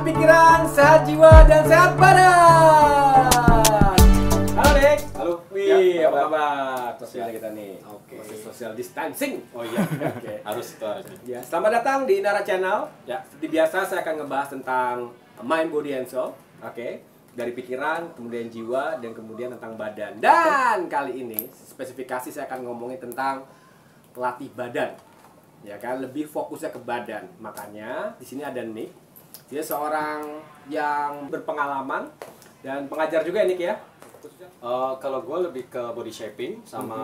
sehat pikiran, sehat jiwa, dan sehat badan. Halo Dek. Halo. Wih, Ya, apa kabar? Terus ya kita nih. Oke. Masih social distancing. Oh iya. Oke. Harus itu harus. Ya, selamat datang di Nara Channel. Ya, seperti biasa saya akan ngebahas tentang mind, body, and soul. Oke. Dari pikiran, kemudian jiwa, dan kemudian tentang badan. Dan kali ini spesifikasi saya akan ngomongin tentang latih badan. Ya kan, lebih fokusnya ke badan. Makanya di sini ada Nick. Dia seorang yang berpengalaman dan pengajar juga ya Nick ya. Kalau gue lebih ke body shaping sama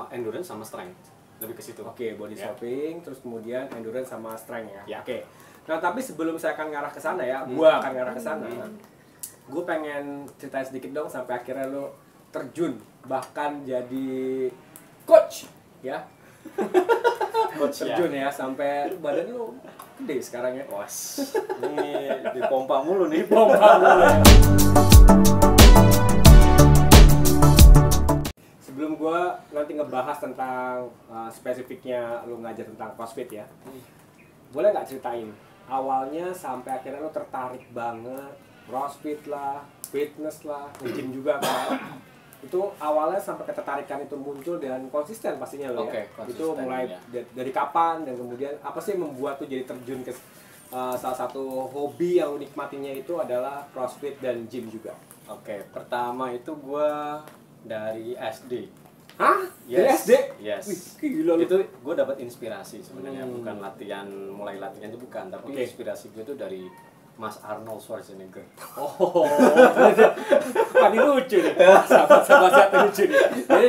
endurance sama strength. Lebih ke situ. Oke, body Ya. shaping, terus kemudian endurance sama strength ya. Ya. Oke. Nah, tapi sebelum saya akan ngarah ke sana ya, gua akan ngarah ke sana. Gue pengen ceritain sedikit dong sampai akhirnya lo terjun bahkan jadi coach ya. Coach Terjun ya sampai badan lo gede sekarang ya. Was. Ini dipompa mulu nih. Pompa dulu ya. Sebelum gue nanti ngebahas tentang spesifiknya lo ngajar tentang CrossFit ya, boleh nggak ceritain awalnya sampai akhirnya lo tertarik banget CrossFit lah, fitness lah, nge-gym juga kan? Itu awalnya sampai ketertarikan itu muncul dan konsisten pastinya lo ya. Oke, Itu konsisten, mulai ya. dari kapan dan kemudian apa sih yang membuat tuh jadi terjun ke salah satu hobi yang lo nikmatinya itu adalah CrossFit dan gym juga. Oke, pertama itu gue dari SD. Hah? Dari Yes. SD? Yes. Wih, gila lu. Itu gue dapat inspirasi sebenarnya, bukan latihan, mulai latihan itu bukan, tapi Oke. inspirasi gue itu dari Mas Arnold Schwarzenegger. Oh, ini lucu nih. Sahabat-sahabat lucu nih. Jadi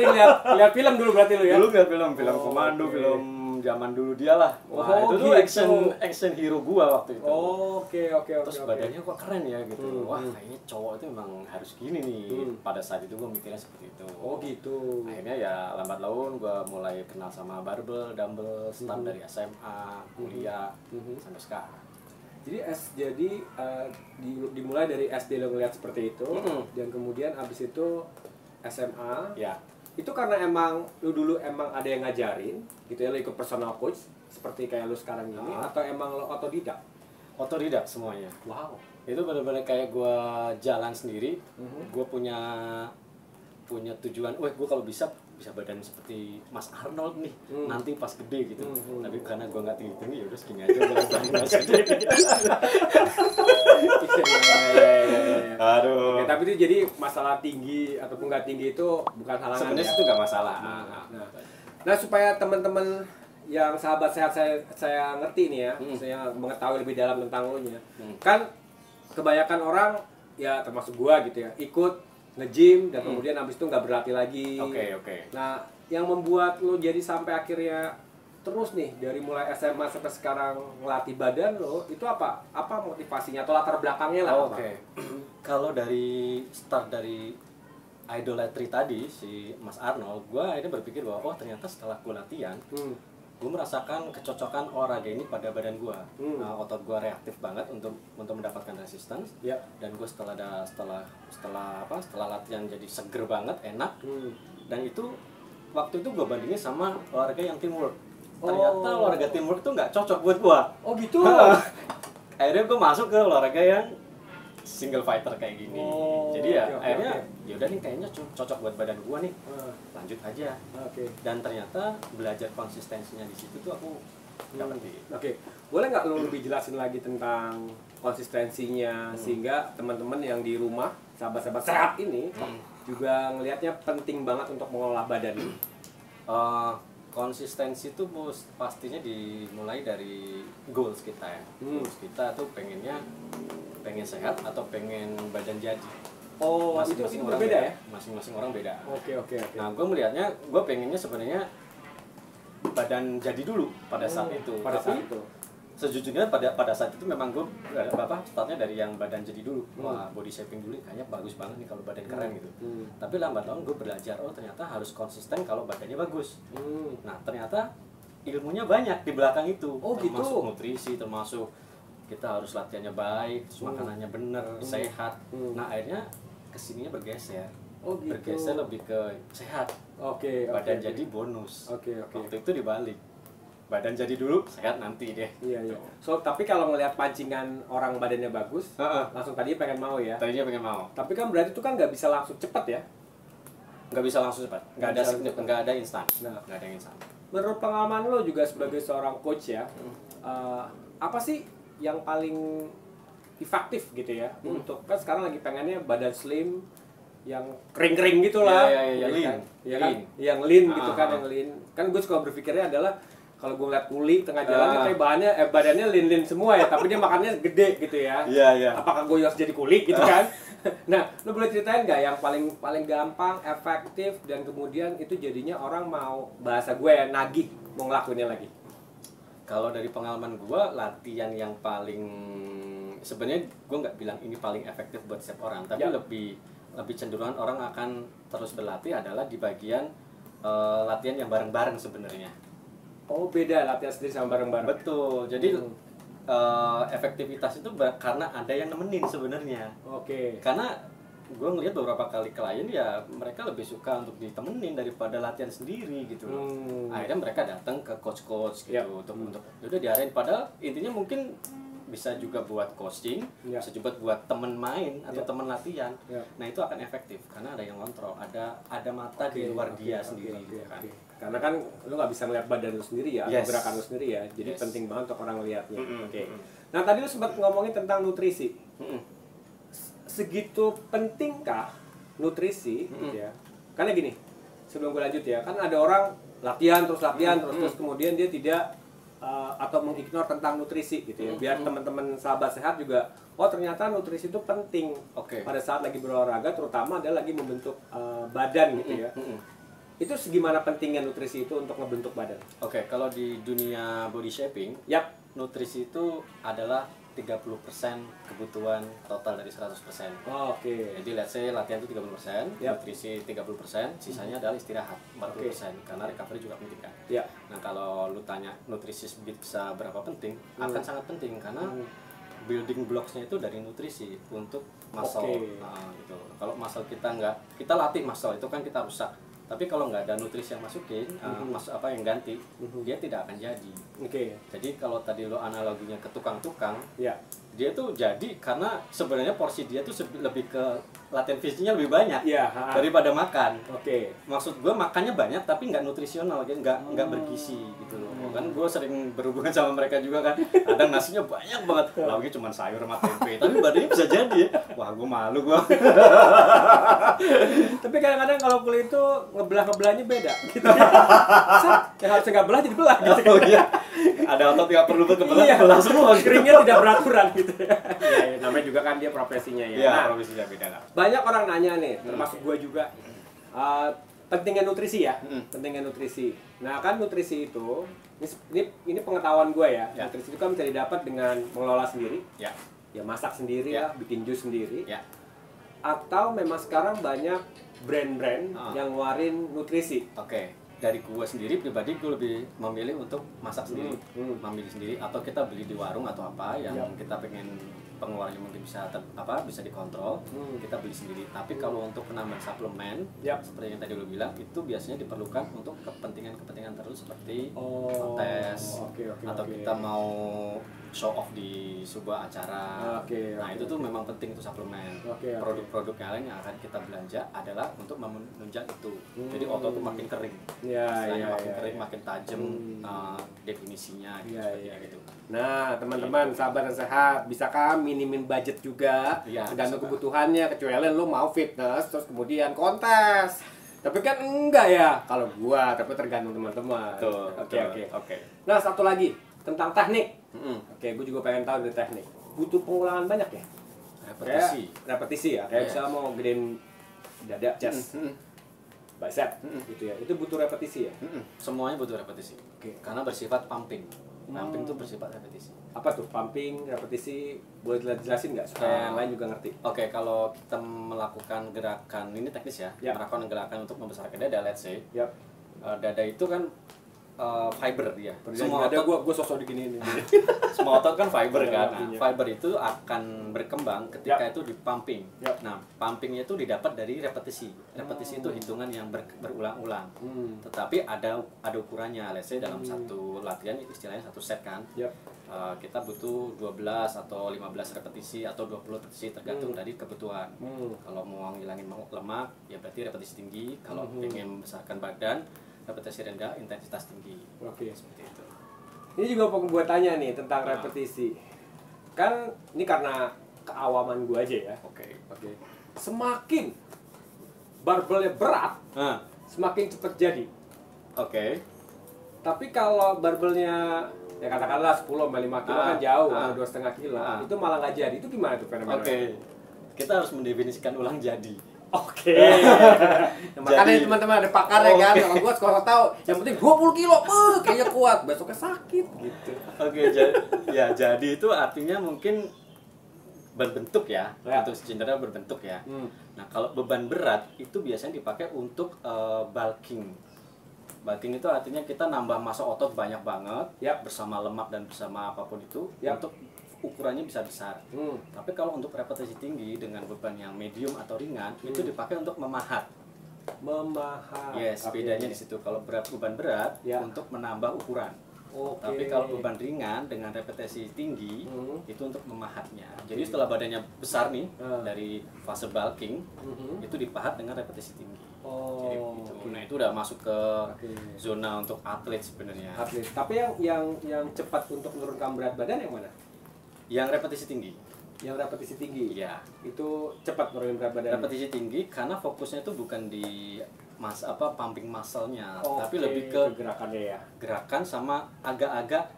lihat film dulu berarti lu ya? Dulu nggak film Oh, komando, oke. film zaman dulu dia lah. Oh, Wah, itu tuh gitu. action hero gua waktu itu. Oke. Terus badannya kok keren ya gitu. Wah, Hmm. kayaknya cowok itu memang harus gini nih. Pada saat itu gua mikirnya seperti itu. Oh gitu. Akhirnya ya lambat laun gua mulai kenal sama barbel, dumbbell, start dari SMA, kuliah sampai sekarang. Jadi dimulai dari SD lo ngeliat seperti itu, dan kemudian abis itu SMA. Ya, Itu karena emang lu dulu emang ada yang ngajarin, gitu ya, lo ikut personal coach seperti kayak lu sekarang ini, atau emang lo otodidak? otodidak semuanya. Wow. Itu benar-benar kayak gua jalan sendiri. Gua punya tujuan, wah gue kalau bisa badan seperti Mas Arnold nih nanti pas gede gitu. Tapi karena gue nggak tinggi ya udah segini aja badan masih gede. Aduh. Oke, tapi itu jadi masalah tinggi ataupun nggak tinggi itu bukan halangan. Sebenarnya Ya? itu nggak masalah. Nah, supaya teman-teman yang sahabat sehat saya ngerti nih ya, saya mengetahui lebih dalam tentang lo nya. Kan kebanyakan orang ya termasuk gua gitu ya, ikut nge-gym dan kemudian habis itu nggak berlatih lagi. Oke. Nah, yang membuat lo jadi sampai akhirnya terus nih dari mulai SMA sampai sekarang ngelatih badan lo, itu apa? Apa motivasinya atau latar belakangnya lah? Oke. Kalau dari start dari idolatry tadi si Mas Arnold, gue akhirnya berpikir bahwa oh ternyata setelah gue latihan, gue merasakan kecocokan olahraga ini pada badan gue. Otot gue reaktif banget untuk mendapatkan resistance. Ya. Dan gue setelah latihan jadi seger banget, enak. Dan itu waktu itu gue bandingin sama olahraga yang teamwork. Ternyata olahraga teamwork tuh nggak cocok buat gue. Oh gitu. Akhirnya gue masuk ke olahraga yang single fighter kayak gini. Jadi ya oke. akhirnya ya udah nih kayaknya cocok buat badan gue nih. Lanjut aja. Oke. Dan ternyata belajar konsistensinya di situ tuh aku dapetin. Oke, boleh nggak lo lebih jelasin lagi tentang konsistensinya sehingga teman-teman yang di rumah, sahabat-sahabat sehat ini juga ngelihatnya penting banget untuk mengolah badan ini. Konsistensi itu pastinya dimulai dari goals kita ya. Goals kita tuh pengen sehat atau pengen badan jadi. Oh, Masing-masing itu orang berbeda ya? Masing-masing orang beda. Oke. Nah, gue melihatnya, gue pengennya sebenarnya badan jadi dulu pada saat itu. Pada saat itu. Sejujurnya pada saat itu memang gue startnya dari yang badan jadi dulu. Wah, body shaping dulu kayaknya bagus banget nih kalau badan keren gitu. Tapi lambat laun gue belajar, oh ternyata harus konsisten kalau badannya bagus. Nah, ternyata ilmunya banyak di belakang itu. Oh, gitu. Termasuk nutrisi, termasuk kita harus latihannya baik, terus makanannya bener, sehat. Nah, akhirnya kesininya bergeser. Oh, gitu. Bergeser lebih ke sehat. Oke. Badan jadi bonus. Oke. Waktu itu dibalik. badan jadi dulu, sehat nanti deh. Iya, iya. So, tapi kalau ngelihat pancingan orang badannya bagus, langsung tadinya pengen mau ya. Tadinya pengen mau. Tapi kan berarti itu kan nggak bisa langsung cepet ya. Nggak bisa langsung cepat. Nggak ada instan. Nah, nggak ada yang instan. menurut pengalaman lo juga sebagai seorang coach ya, apa sih yang paling efektif gitu ya untuk kan sekarang lagi pengennya badan slim yang kering-kering gitu lah, ya, lean. Ya kan? Yang lean gitu kan, yang lean. Kan gue suka berpikirnya adalah kalau gue ngeliat kuli tengah jalan kayak badannya lean semua ya, tapi dia makannya gede gitu ya. Iya. Apakah gue harus jadi kuli gitu kan? Nah, lo boleh ceritain nggak yang paling gampang, efektif, dan kemudian itu jadinya orang mau, bahasa gue ya, nagih mau ngelakuinnya lagi? Kalau dari pengalaman gue, latihan yang paling sebenarnya gue nggak bilang ini paling efektif buat setiap orang, tapi lebih cenderungan orang akan terus berlatih adalah di bagian latihan yang bareng-bareng sebenarnya. Oh, beda latihan sendiri sama bareng-bareng. Betul. Jadi efektivitas itu karena ada yang nemenin sebenarnya. Oke. Karena gue ngeliat beberapa kali klien ya mereka lebih suka untuk ditemenin daripada latihan sendiri gitu loh. Akhirnya mereka datang ke coach-coach gitu untuk udah diarahin, padahal intinya mungkin bisa juga buat coaching, bisa juga buat temen main atau temen latihan. Nah itu akan efektif karena ada yang kontrol, ada mata di luar dia sendiri. Kan? Karena kan lu nggak bisa ngeliat badan lu sendiri ya, atau gerakan lu sendiri ya, jadi penting banget untuk orang lihatnya. Nah tadi lu sempat ngomongin tentang nutrisi. Segitu pentingkah nutrisi gitu ya? Karena gini, sebelum gue lanjut ya, kan ada orang latihan terus kemudian dia tidak atau mengignore tentang nutrisi gitu ya, biar teman-teman sahabat sehat juga, oh ternyata nutrisi itu penting pada saat lagi berolahraga, terutama adalah lagi membentuk badan gitu ya. Itu segimana pentingnya nutrisi itu untuk ngebentuk badan? Kalau di dunia body shaping, nutrisi itu adalah 30% kebutuhan total dari 100%. Jadi let's say latihan itu 30%, nutrisi 30%, sisanya adalah istirahat 40%, karena recovery juga penting kan. Nah kalau lu tanya nutrisi bisa berapa penting, akan sangat penting karena building blocks-nya itu dari nutrisi untuk muscle. Gitu. Kalau muscle kita latih muscle itu kan kita rusak. Tapi kalau nggak ada nutrisi yang masukin, yang ganti, dia tidak akan jadi. Jadi kalau tadi lo analoginya ke tukang-tukang, dia tuh jadi karena sebenarnya porsi dia tuh lebih ke latihan fisiknya lebih banyak daripada makan. Maksud gue makannya banyak tapi nggak nutrisional, nggak bergizi gitu loh. Kan gue sering berhubungan sama mereka juga kan, kadang nasinya banyak banget, lauknya cuma sayur sama tempe, tapi badannya bisa jadi. Wah gue malu gue. Tapi kadang-kadang kalau kulit itu ngebelah-ngebelahnya beda gitu. Yang harusnya nggak belah jadi belah gitu. Ada otot nggak perlu belah semua. Keringnya tidak beraturan gitu ya. Namanya juga kan dia profesinya ya. Nah, profesinya beda lah. Banyak orang nanya nih, termasuk gue juga, pentingnya nutrisi ya, pentingnya nutrisi. Nah kan nutrisi itu, ini pengetahuan gue ya, nutrisi itu kan bisa didapat dengan mengelola sendiri, ya masak sendiri lah, bikin jus sendiri, atau memang sekarang banyak brand-brand yang ngeluarin nutrisi. Dari gue sendiri pribadi gue lebih memilih untuk masak sendiri, memilih sendiri, atau kita beli di warung atau apa yang kita pengen pengeluarannya mungkin bisa dikontrol, kita beli sendiri. Tapi kalau untuk penambahan suplemen, seperti yang tadi lo bilang, itu biasanya diperlukan untuk kepentingan tertentu seperti kontes, atau kita mau show off di sebuah acara. Nah itu tuh memang penting itu suplemen. Produk-produk yang lain yang akan kita belanja adalah untuk menunjang itu. Jadi otot tuh makin kering, makin kering, makin tajam definisinya gitu. Nah teman-teman sahabat dan sehat, bisakah minimin budget juga, tergantung kebutuhannya, kecuali lo mau fitness terus kemudian kontes. Tapi kan enggak ya kalau gua, tapi tergantung teman-teman. Oke. Nah satu lagi tentang teknik. Gue juga pengen tahu dari teknik. Butuh pengulangan banyak ya? Repetisi ya. Kayak misalnya mau gedein dada, chest, bicep, gitu ya. Itu butuh repetisi ya? Semuanya butuh repetisi. Karena bersifat pumping. Pumping itu bersifat repetisi. Apa tuh pumping, repetisi? Boleh jelasin nggak supaya yang lain juga ngerti? Kalau kita melakukan gerakan, ini teknis ya, melakukan gerakan untuk membesarkan dada, let's say, dada itu kan fiber dia. Semua ada gue sosok diginiin. Semua otot kan fiber kan. Nah, Iya. fiber itu akan berkembang ketika Ya. itu di pumping. Ya. Nah, pumpingnya itu didapat dari repetisi. Repetisi itu hitungan yang berulang-ulang. Tetapi ada ukurannya. Let's say dalam satu latihan istilahnya satu set kan. Ya. Kita butuh 12 atau 15 repetisi atau 20 repetisi tergantung dari kebutuhan. Kalau mau ngilangin lemak ya berarti repetisi tinggi. Kalau pengen membesarkan badan repetisi rendah, intensitas tinggi. Oke. Seperti itu. Ini juga mau gue tanya nih tentang repetisi. Kan ini karena keawaman gue aja ya. Oke. Semakin barbelnya berat, semakin cepat jadi. Oke. Tapi kalau barbelnya ya katakanlah 10 sampai 5 kilo kan jauh atau 2,5 kilo, itu malah nggak jadi. Itu gimana tuh fenomena? Oke. Kita harus mendefinisikan ulang jadi. Oke. Makanya teman-teman ada pakarnya kan. Kalau gua sekolah tahu, yang penting 20 kilo, kayaknya kuat, besoknya sakit gitu. Oke, jadi itu artinya mungkin berbentuk ya. Untuk cendera berbentuk ya. Nah, kalau beban berat itu biasanya dipakai untuk bulking. Bulking itu artinya kita nambah massa otot banyak banget bersama lemak dan bersama apapun itu untuk ukurannya bisa besar. Tapi kalau untuk repetisi tinggi dengan beban yang medium atau ringan itu dipakai untuk memahat. Yes, bedanya di situ. Kalau beban berat untuk menambah ukuran. Tapi kalau beban ringan dengan repetisi tinggi itu untuk memahatnya. Jadi setelah badannya besar nih dari fase bulking itu dipahat dengan repetisi tinggi. Jadi gitu. Nah itu udah masuk ke zona untuk atlet sebenarnya. Tapi yang cepat untuk menurunkan berat badan yang mana? Yang repetisi tinggi. Yang repetisi tinggi. Iya. Itu cepat menurunkan berat badan. Repetisi tinggi karena fokusnya itu bukan di pumping muscle-nya, tapi lebih ke gerakannya ya. Gerakan sama agak-agak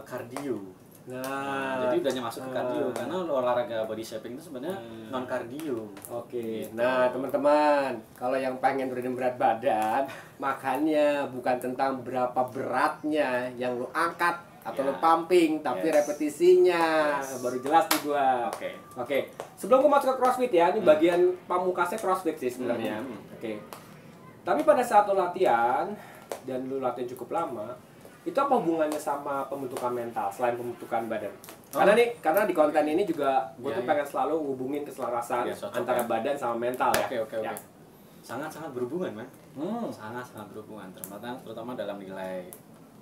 kardio. Nah, jadi udah masuk ke kardio karena olahraga body shaping itu sebenarnya non kardio. Gitu. Nah, teman-teman, kalau yang pengen nurunin berat badan, makanya bukan tentang berapa beratnya yang lu angkat atau lu pumping, tapi repetisinya. Baru jelas nih gua. Oke. Sebelum gua masuk ke CrossFit ya, ini bagian pamukasnya CrossFit sih sebenarnya. Tapi pada saat lu latihan dan lu latihan cukup lama, itu apa hubungannya sama pembentukan mental selain pembentukan badan? Karena di konten ini juga gue tuh pengen selalu ngubungin keselarasan antara badan sama mental ya. Oke. Sangat-sangat berhubungan, man. Sangat-sangat berhubungan, terutama dalam nilai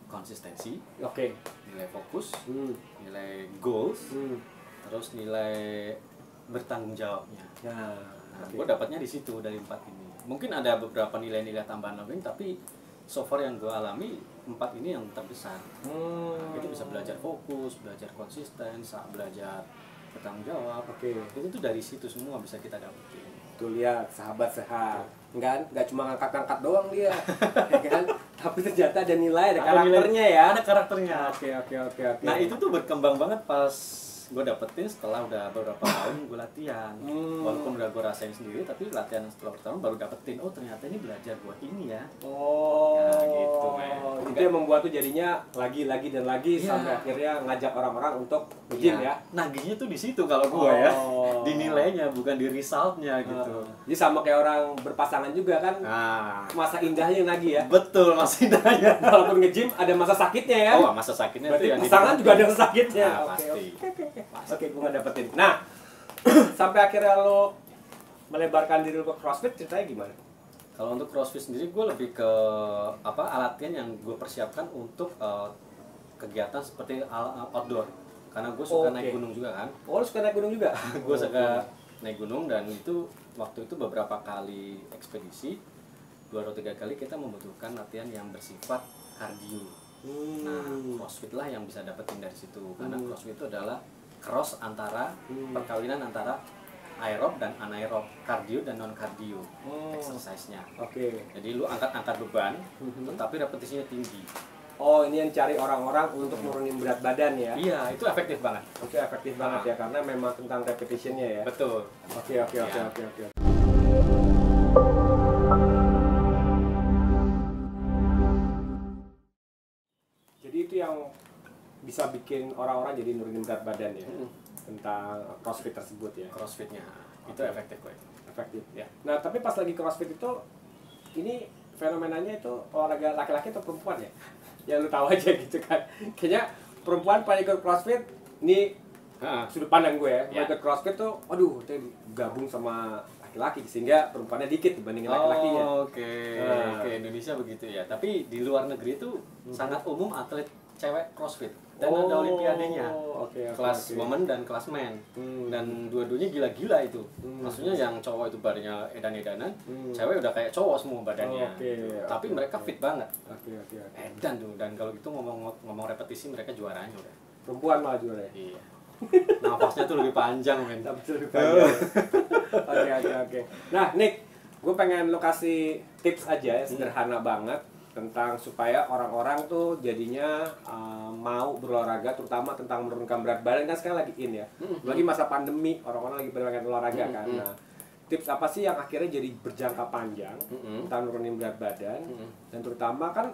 konsistensi, nilai fokus, nilai goals, terus nilai bertanggung jawabnya. Gue dapatnya di situ dari 4 ini. Mungkin ada beberapa nilai-nilai tambahan lain, tapi so far yang gue alami 4 ini yang terbesar. Itu bisa belajar fokus, belajar konsisten, belajar bertanggung jawab. Itu tuh dari situ semua bisa kita dapetin. Tuh lihat sahabat sehat, nggak cuma ngangkat-ngangkat doang dia, ya kan? Tapi ternyata ada nilai, ada karakternya ya. Ada karakternya. Oke. Nah itu tuh berkembang banget pas gue dapetin setelah udah beberapa tahun gue latihan. Walaupun udah gue rasain sendiri, tapi latihan setelah bertahun baru dapetin, oh ternyata ini belajar buat ini ya. Nah, gitu, itu yang membuat tuh jadinya lagi dan lagi sampai akhirnya ngajak orang-orang untuk nge-gym ya. Nagihnya tuh di situ kalau gue ya, di nilainya bukan di resultnya gitu. Jadi sama kayak orang berpasangan juga kan, masa indahnya lagi ya. Betul, masa indahnya. Walaupun nge-gym ada masa sakitnya ya. Masa sakitnya berarti itu yang pasangan juga ada masa sakitnya. Pasti. Gue nggak dapetin. Nah, sampai akhirnya lo melebarkan diri lo ke CrossFit, ceritanya gimana? Kalau untuk CrossFit sendiri, gue lebih ke alat latihan yang gue persiapkan untuk kegiatan seperti outdoor. Karena gue suka naik gunung juga kan. Oh, lo suka naik gunung juga? Gue suka naik gunung dan itu waktu itu beberapa kali ekspedisi, 2 atau 3 kali kita membutuhkan latihan yang bersifat kardio. Nah, CrossFit lah yang bisa dapetin dari situ. Karena CrossFit itu adalah cross antara perkawinan antara aerob dan anaerob, kardio dan non kardio exercise-nya. Jadi lu angkat beban, tetapi repetisinya tinggi. Oh, ini yang cari orang-orang untuk nurunin berat badan ya? Iya, itu efektif banget. Oke, efektif banget ya, karena memang tentang repetitionnya ya. Betul. Oke. Jadi itu yang bisa bikin orang-orang jadi nurunin berat badan ya, tentang CrossFit tersebut ya. CrossFitnya itu efektif kok. Efektif ya. Nah tapi pas lagi CrossFit itu, ini fenomenanya itu olahraga laki-laki atau perempuan ya? ya lu tahu aja gitu kan. Kayaknya perempuan pada ikut CrossFit ini sudut pandang gue ya. Ikut CrossFit tuh, aduh, itu gabung sama laki-laki sehingga perempuannya dikit dibandingin laki-lakinya. Oke. Indonesia begitu ya. Tapi di luar negeri itu sangat umum atlet cewek CrossFit dan ada olimpiadenya. Kelas women dan kelas men. Dan dua-duanya gila-gila itu. Maksudnya yang cowok itu badannya edan-edanan, cewek udah kayak cowok semua badannya. Tapi mereka fit banget. Edan tuh. Dan kalau gitu ngomong repetisi mereka juaranya udah. Perempuan malah juara. Iya. Nafasnya tuh lebih panjang, men. Lebih panjang. Oke. Nah, Nick, gue pengen lo kasih tips aja ya, sederhana banget tentang supaya orang-orang tuh jadinya mau berolahraga, terutama tentang menurunkan berat badan kan sekarang lagi in ya. Lagi masa pandemi, orang-orang lagi pengen olahraga kan. Nah, tips apa sih yang akhirnya jadi berjangka panjang tentang nurunin berat badan dan terutama kan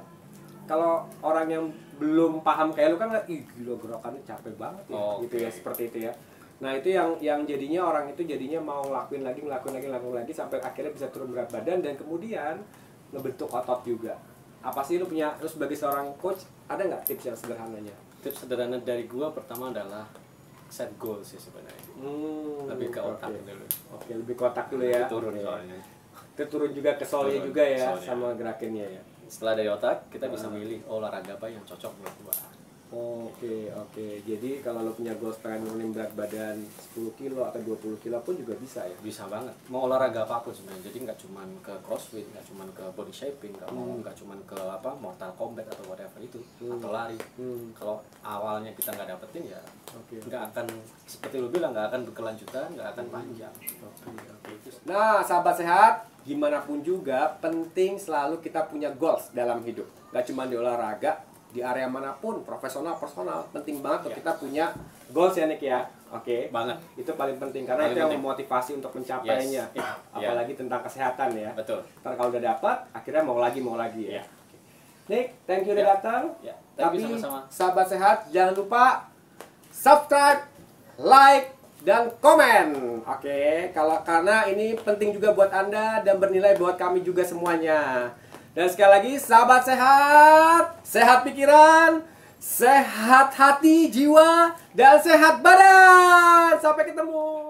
kalau orang yang belum paham kayak lu kan, ih gila gerakannya capek banget ya, gitu ya, seperti itu ya. Nah itu yang jadinya orang itu jadinya mau ngelakuin lagi sampai akhirnya bisa turun berat badan dan kemudian ngebentuk otot juga. Apa sih lu sebagai seorang coach ada nggak tips yang sederhananya? Tips sederhana dari gua pertama adalah set goal sih sebenarnya. Lebih ke otak dulu. Oke, lebih ke otak dulu ya. Turun soalnya. Itu turun juga ke soalnya juga ya, sama gerakinnya ya. Setelah dari otak, kita bisa milih olahraga apa yang cocok buat gua. Oke. Jadi kalau lo punya goals pengen nurunin berat badan 10 kilo atau 20 kilo pun juga bisa ya? Bisa banget. Mau olahraga apapun sebenarnya. Jadi nggak cuma ke CrossFit, nggak cuma ke body shaping, nggak cuma ke Mortal Kombat atau whatever itu, atau lari. Kalau awalnya kita nggak dapetin ya, nggak akan seperti lo bilang, nggak akan berkelanjutan, nggak akan panjang. Nah, sahabat sehat, gimana pun juga penting selalu kita punya goals dalam hidup. Nggak cuma di olahraga, di area manapun, profesional, personal, penting banget untuk kita punya goals ya Nick ya. Oke. Banget. Itu paling penting karena itu yang memotivasi untuk mencapainya. Apalagi tentang kesehatan ya. Betul. Ntar kalau udah dapat, akhirnya mau lagi ya. Nick, thank you udah datang. Tapi sahabat sehat, jangan lupa subscribe, like, dan komen. Oke, karena ini penting juga buat Anda dan bernilai buat kami juga semuanya. Dan sekali lagi, sahabat sehat, sehat pikiran, sehat hati, jiwa, dan sehat badan. Sampai ketemu.